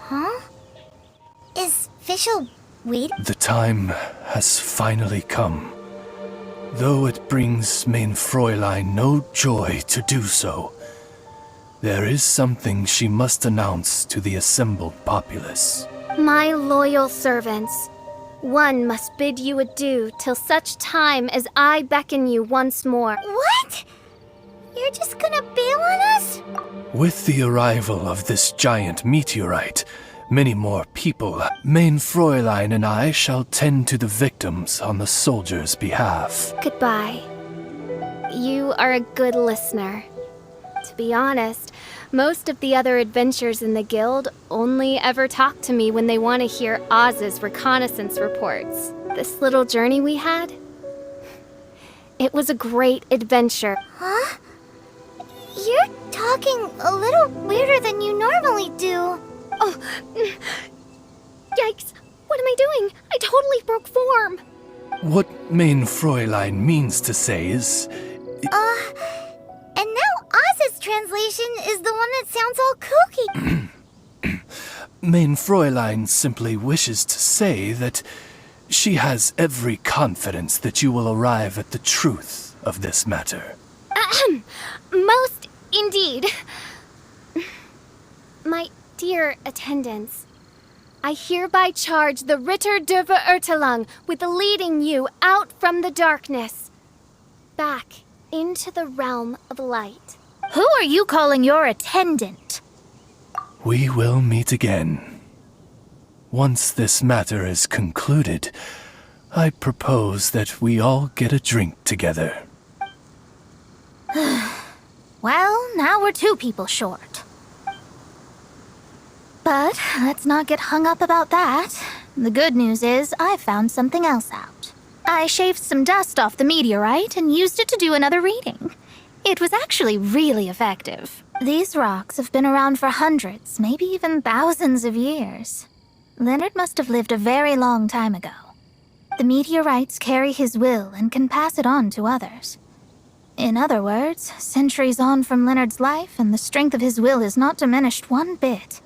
Huh? Is Fischl waiting? The time has finally come. Though it brings main Fräulein no joy to do so, there is something she must announce to the assembled populace. My loyal servants, one must bid you adieu till such time as I beckon you once more. What? You're just gonna bail on us? With the arrival of this giant meteorite, many more people, main Fräulein and I shall tend to the victims on the soldiers' behalf. Goodbye. You are a good listener. To be honest, most of the other adventurers in the guild only ever talk to me when they want to hear Oz's reconnaissance reports. This little journey we had, it was a great adventure. Huh? You're talking a little weirder than you normally do. Oh, yikes. What am I doing? I totally broke form. What main Fräulein means to say is... And now Oz's translation is the one that sounds all kooky. Main Fräulein simply wishes to say that she has every confidence that you will arrive at the truth of this matter. Most indeed. My dear attendants, I hereby charge the Ritter der Verurteilung with leading you out from the darkness, back into the realm of light. Who are you calling your attendant? We will meet again. Once this matter is concluded, I propose that we all get a drink together. Well, now we're 2 people short. But let's not get hung up about that. The good news is I've found something else out. I shaved some dust off the meteorite and used it to do another reading. It was actually really effective. These rocks have been around for hundreds, maybe even thousands of years. Leonard must have lived a very long time ago. The meteorites carry his will and can pass it on to others. In other words, centuries on from Leonard's life, and the strength of his will is not diminished one bit.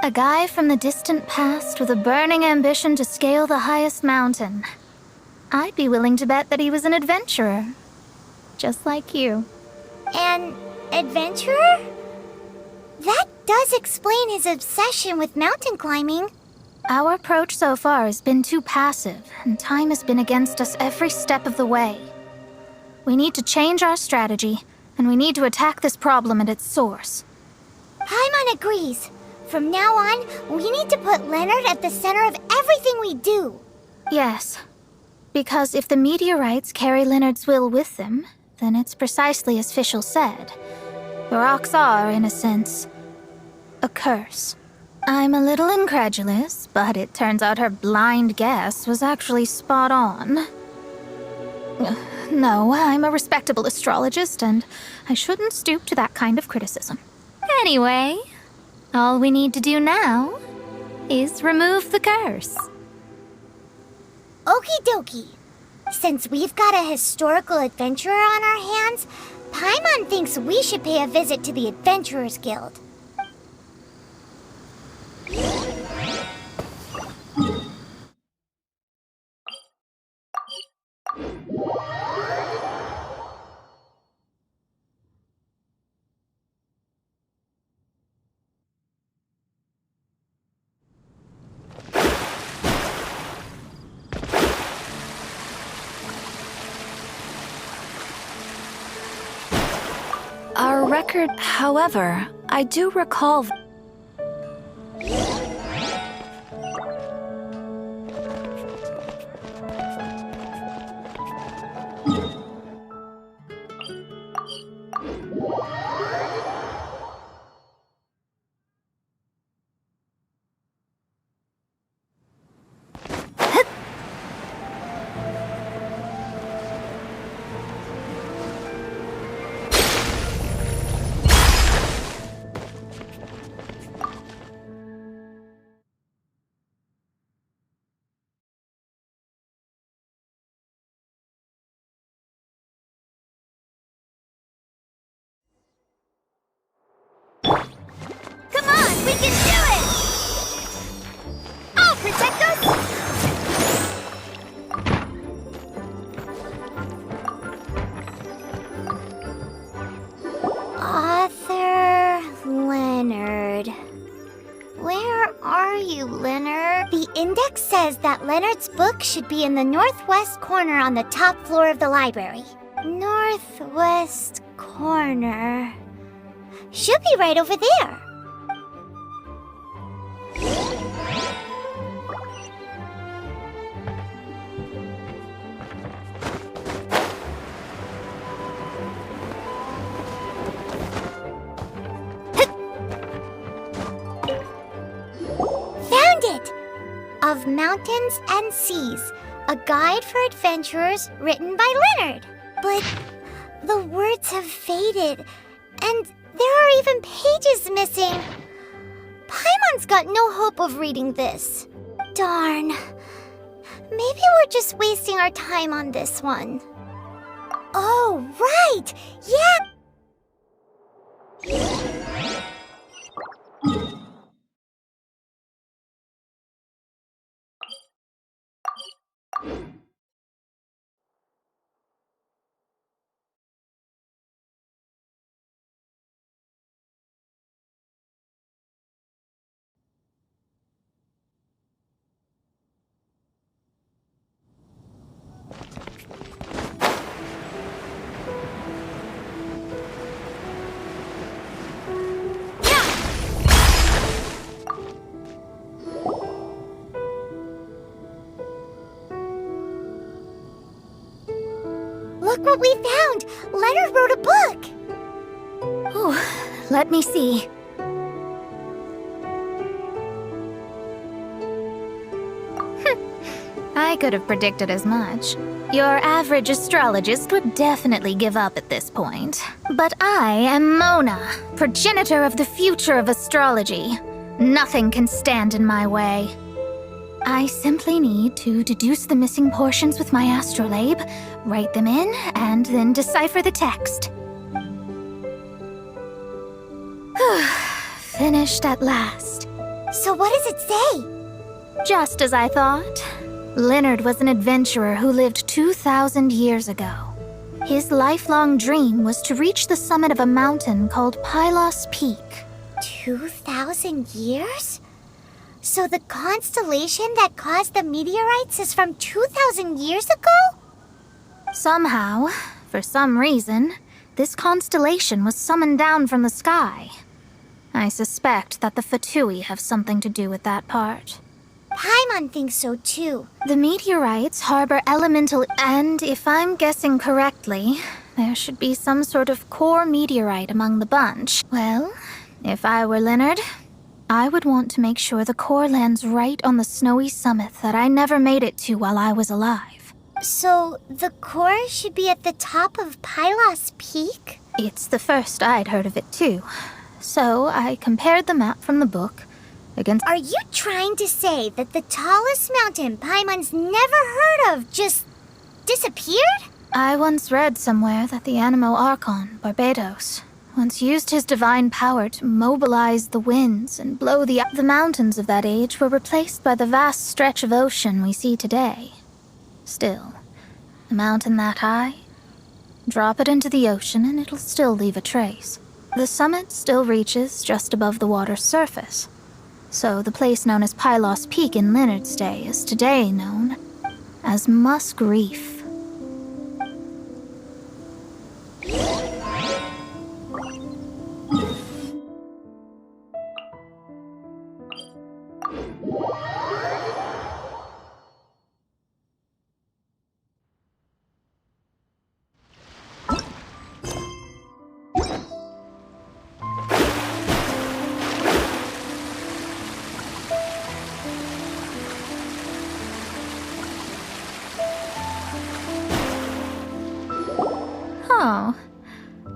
A guy from the distant past with a burning ambition to scale the highest mountain. I'd be willing to bet that he was an adventurer. Just like you. An adventurer? That does explain his obsession with mountain climbing. Our approach so far has been too passive, and time has been against us every step of the way. We need to change our strategy, and we need to attack this problem at its source. Paimon agrees. From now on, we need to put Leonard at the center of everything we do. Yes, because if the meteorites carry Leonard's will with them, then it's precisely as Fischl said. The rocks are, in a sense, a curse. I'm a little incredulous, but it turns out her blind guess was actually spot on. No, I'm a respectable astrologist, and I shouldn't stoop to that kind of criticism. Anyway, all we need to do now is remove the curse. Okie dokie. Since we've got a historical adventurer on our hands, Paimon thinks we should pay a visit to the Adventurers Guild. Our record, however, I do recall... can do it! I'll protect us! Author Leonard. Where are you, Leonard? The index says that Leonard's book should be in the northwest corner on the top floor of the library. Northwest corner. Should be right over there. Found it! Of Mountains and Seas, a guide for adventurers written by Leonard. But the words have faded, and there are even pages missing. Paimon's got no hope of reading this. Darn. Maybe we're just wasting our time on this one. Oh, right! Yeah! Look what we found! Leonard wrote a book! Ooh, let me see. I could have predicted as much. Your average astrologist would definitely give up at this point. But I am Mona, progenitor of the future of astrology. Nothing can stand in my way. I simply need to deduce the missing portions with my astrolabe, write them in, and then decipher the text. Finished at last. So what does it say? Just as I thought. Leonard was an adventurer who lived 2,000 years ago. His lifelong dream was to reach the summit of a mountain called Pylos Peak. 2,000 years? So the constellation that caused the meteorites is from 2,000 years ago? Somehow, for some reason, this constellation was summoned down from the sky. I suspect that the Fatui have something to do with that part. Paimon thinks so too. The meteorites harbor elemental, and if I'm guessing correctly, there should be some sort of core meteorite among the bunch. Well, if I were Leonard, I would want to make sure the core lands right on the snowy summit that I never made it to while I was alive. So the core should be at the top of Pylos Peak? It's the first I'd heard of it too. So I compared the map from the book against... Are you trying to say that the tallest mountain Paimon's never heard of just disappeared? I once read somewhere that the Animo Archon, Barbados, once used his divine power to mobilize the winds and blow the mountains of that age were replaced by the vast stretch of ocean we see today. Still, a mountain that high, drop it into the ocean and it'll still leave a trace. The summit still reaches just above the water's surface. So the place known as Pylos Peak in Leonard's day is today known as Musk Reef. Oh,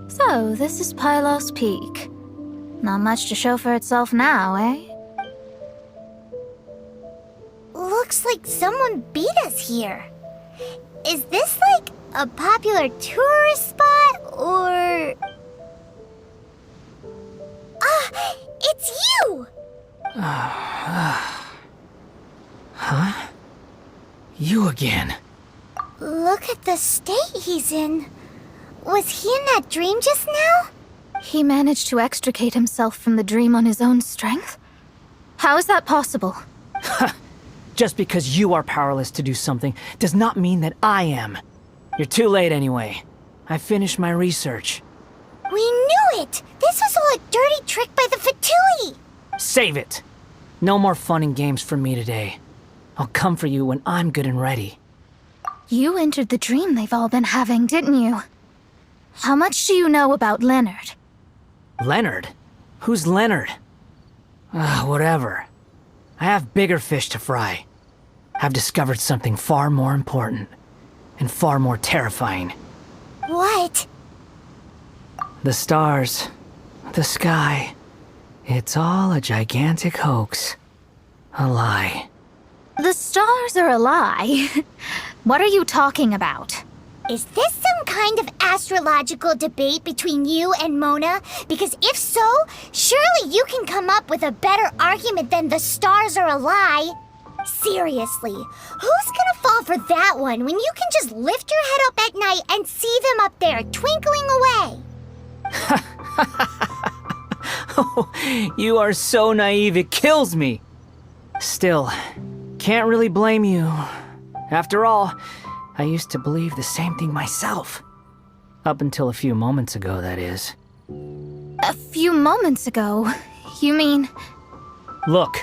so this is Pylos Peak. Not much to show for itself now, eh? Looks like someone beat us here. Is this like a popular tourist spot, or... Ah, it's you! Huh? You again. Look at the state he's in. Was he in that dream just now? He managed to extricate himself from the dream on his own strength? How is that possible? Just because you are powerless to do something does not mean that I am. You're too late anyway. I finished my research. We knew it! This was all a dirty trick by the Fatui! Save it! No more fun and games for me today. I'll come for you when I'm good and ready. You entered the dream they've all been having, didn't you? How much do you know about Leonard? Leonard? Who's Leonard? Whatever. I have bigger fish to fry. I've discovered something far more important and far more terrifying. What? The stars, the sky. It's all a gigantic hoax. A lie. The stars are a lie. What are you talking about? Is this some kind of astrological debate between you and Mona? Because if so, surely you can come up with a better argument than the stars are a lie. Seriously, who's gonna fall for that one when you can just lift your head up at night and see them up there twinkling away? Oh, you are so naive it kills me. Still, can't really blame you. After all, I used to believe the same thing myself. Up until a few moments ago, that is. A few moments ago? You mean... Look,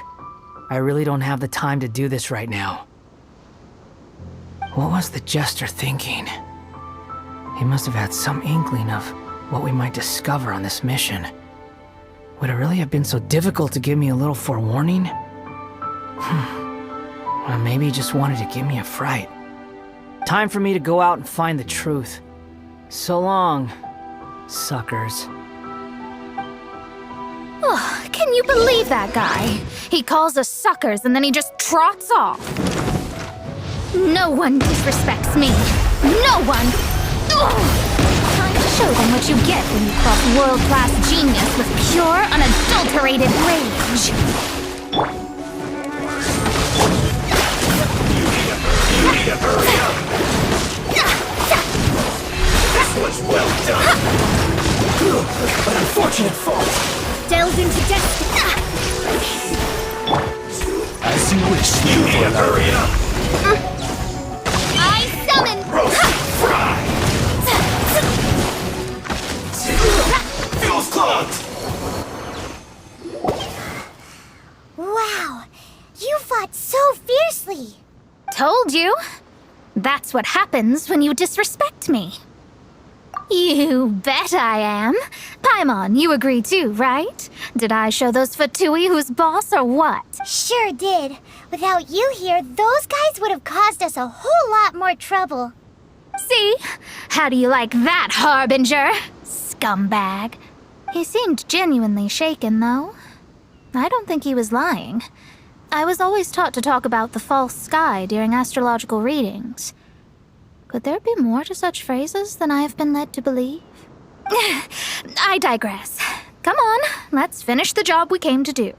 I really don't have the time to do this right now. What was the jester thinking? He must have had some inkling of what we might discover on this mission. Would it really have been so difficult to give me a little forewarning? Or maybe he just wanted to give me a fright. Time for me to go out and find the truth. So long, suckers. Oh, can you believe that guy? He calls us suckers and then he just trots off. No one disrespects me. No one! Ugh! Time to show them what you get when you cross world-class genius with pure, unadulterated rage. You need to hurry up! This was well done! An unfortunate fault! Delve into destiny. As you wish, you need to hurry up! I summon... Roast! Fry! Fuel's clogged! Wow, you fought so fiercely. Told you. That's what happens when you disrespect me. You bet I am. Paimon, you agree too, right? Did I show those Fatui who's boss or what? Sure did. Without you here, those guys would have caused us a whole lot more trouble. See? How do you like that, Harbinger? Scumbag. He seemed genuinely shaken, though. I don't think he was lying. I was always taught to talk about the false sky during astrological readings. Could there be more to such phrases than I have been led to believe? I digress. Come on, let's finish the job we came to do.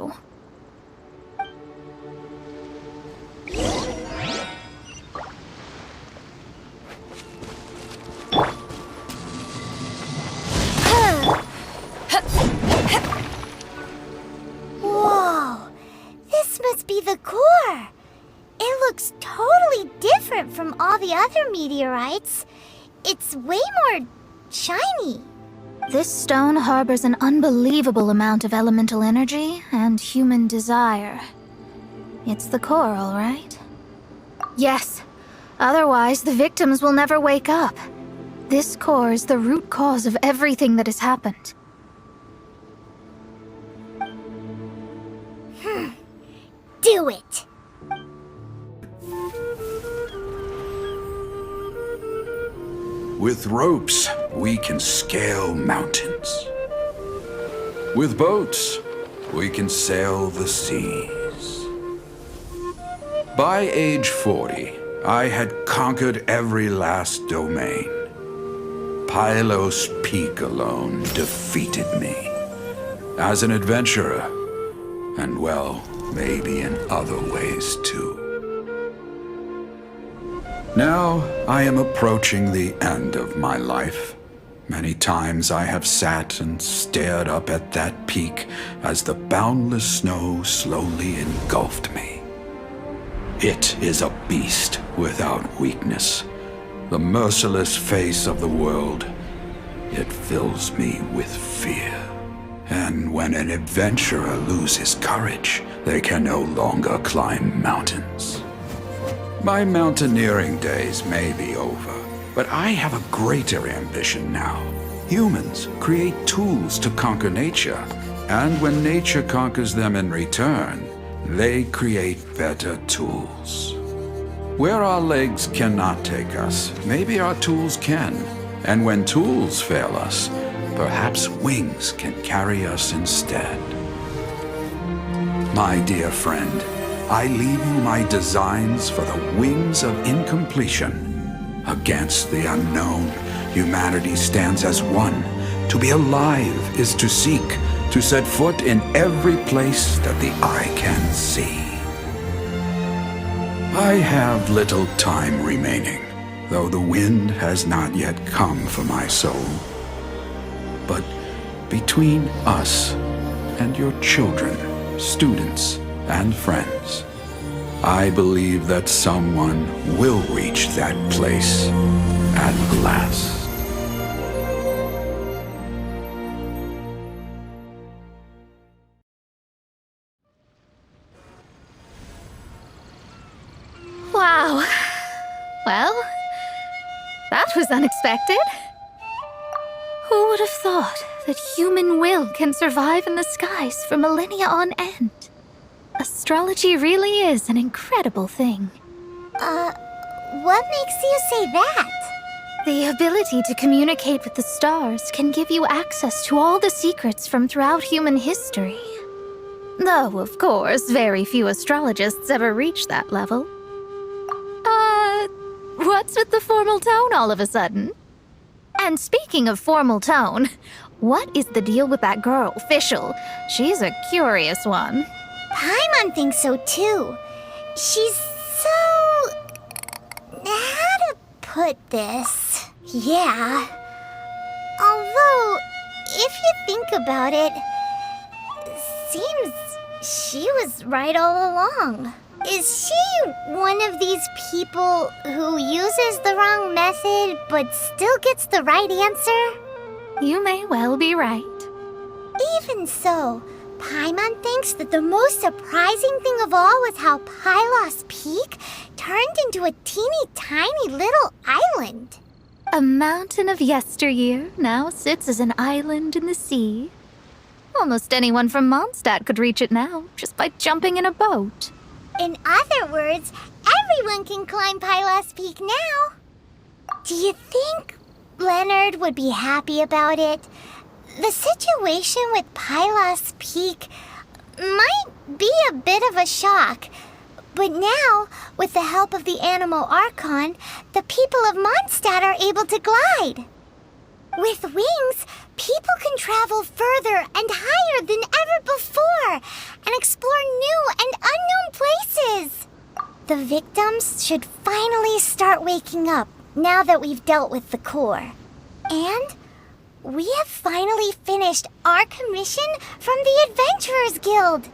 Whoa, this must be the core. It looks totally different from all the other meteorites. It's way more shiny. This stone harbors an unbelievable amount of elemental energy and human desire. It's the core, all right? Yes. Otherwise, the victims will never wake up. This core is the root cause of everything that has happened. Do it. With ropes, we can scale mountains. With boats, we can sail the seas. By age 40, I had conquered every last domain. Pylos Peak alone defeated me. As an adventurer, And well, maybe in other ways too. Now I am approaching the end of my life. Many times I have sat and stared up at that peak as the boundless snow slowly engulfed me. It is a beast without weakness, the merciless face of the world. It fills me with fear. And when an adventurer loses courage, they can no longer climb mountains. My mountaineering days may be over, but I have a greater ambition now. Humans create tools to conquer nature, and when nature conquers them in return, they create better tools. Where our legs cannot take us, maybe our tools can. And when tools fail us, perhaps wings can carry us instead. My dear friend, I leave you my designs for the wings of incompletion. Against the unknown, humanity stands as one. To be alive is to seek, to set foot in every place that the eye can see. I have little time remaining, though the wind has not yet come for my soul. But between us and your children, students, and friends, I believe that someone will reach that place at last. Wow. Well, that was unexpected. Who would have thought that human will can survive in the skies for millennia on end? Astrology really is an incredible thing. What makes you say that? The ability to communicate with the stars can give you access to all the secrets from throughout human history. Though, of course, very few astrologists ever reach that level. What's with the formal tone all of a sudden? And speaking of formal tone, what is the deal with that girl, Fischl? She's a curious one. Paimon thinks so too. She's so... how to put this? Yeah. Although, if you think about it, seems she was right all along. Is she one of these people who uses the wrong method but still gets the right answer? You may well be right. Even so, Paimon thinks that the most surprising thing of all was how Pylos Peak turned into a teeny tiny little island. A mountain of yesteryear now sits as an island in the sea. Almost anyone from Mondstadt could reach it now, just by jumping in a boat. In other words, everyone can climb Pylos Peak now. Do you think Leonard would be happy about it? The situation with Pylos Peak might be a bit of a shock. But now, with the help of the Animal Archon, the people of Mondstadt are able to glide. With wings, people can travel further and higher than ever before and explore new and unknown places. The victims should finally start waking up now that we've dealt with the core. And we have finally finished our commission from the Adventurers Guild.